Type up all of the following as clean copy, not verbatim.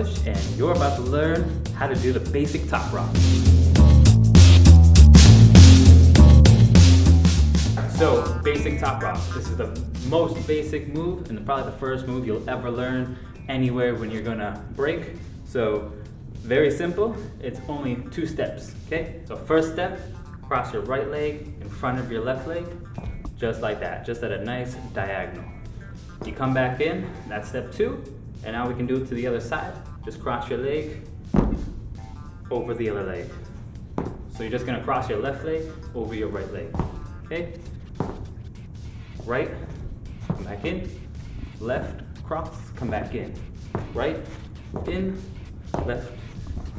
push, and you're about to learn how to do the basic top rock. So, basic top rock. This is the most basic move and probably the first move you'll ever learn anywhere when you're gonna break. So, very simple. It's only 2 steps, okay? So first step, cross your right leg in front of your left leg, just like that, just at a nice diagonal. You come back in, that's step 2, and now we can do it to the other side. Just cross your leg over the other leg. So you're just gonna cross your left leg over your right leg, okay? Right, come back in, left, cross, come back in, right, in, left,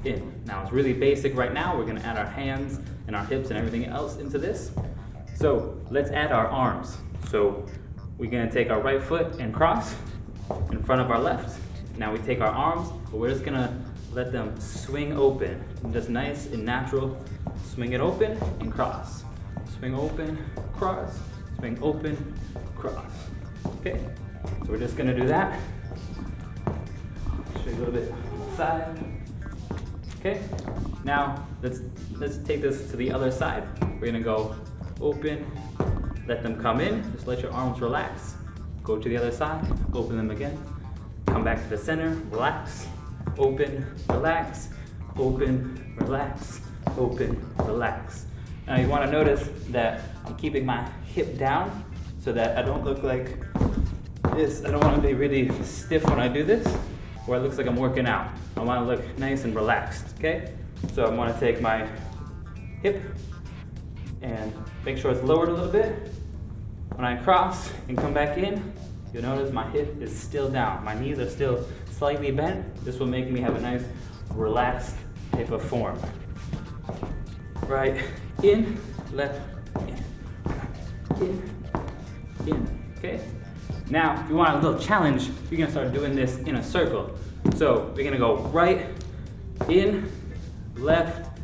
in. Now it's really basic right now. We're gonna add our hands and our hips and everything else into this. So let's add our arms. So we're gonna take our right foot and cross in front of our left. Now we take our arms, but we're just gonna let them swing open. Just nice and natural. Swing it open and cross. Swing open, cross, swing open, cross. Okay, so we're just gonna do that. Show you a little bit on the side. Okay, now let's take this to the other side. We're gonna go open, let them come in, just let your arms relax. Go to the other side, open them again. Come back to the center, relax, open, relax, open, relax, open, relax. Now you wanna notice that I'm keeping my hip down so that I don't look like this. I don't wanna be really stiff when I do this, where it looks like I'm working out. I want to look nice and relaxed, okay? So I'm going to take my hip and make sure it's lowered a little bit. When I cross and come back in, you'll notice my hip is still down. My knees are still slightly bent. This will make me have a nice relaxed type of form. Right, in, left, in, okay? Now, if you want a little challenge, you're gonna start doing this in a circle. So we're gonna go right, in, left,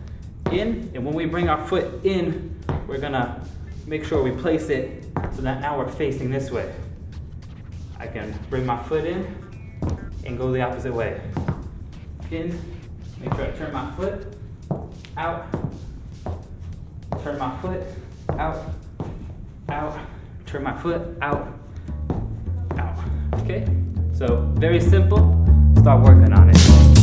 in, and when we bring our foot in, we're gonna make sure we place it so that now we're facing this way. I can bring my foot in and go the opposite way. In, make sure I turn my foot out, turn my foot out, out, turn my foot out, out. Okay, so very simple. Start working on it.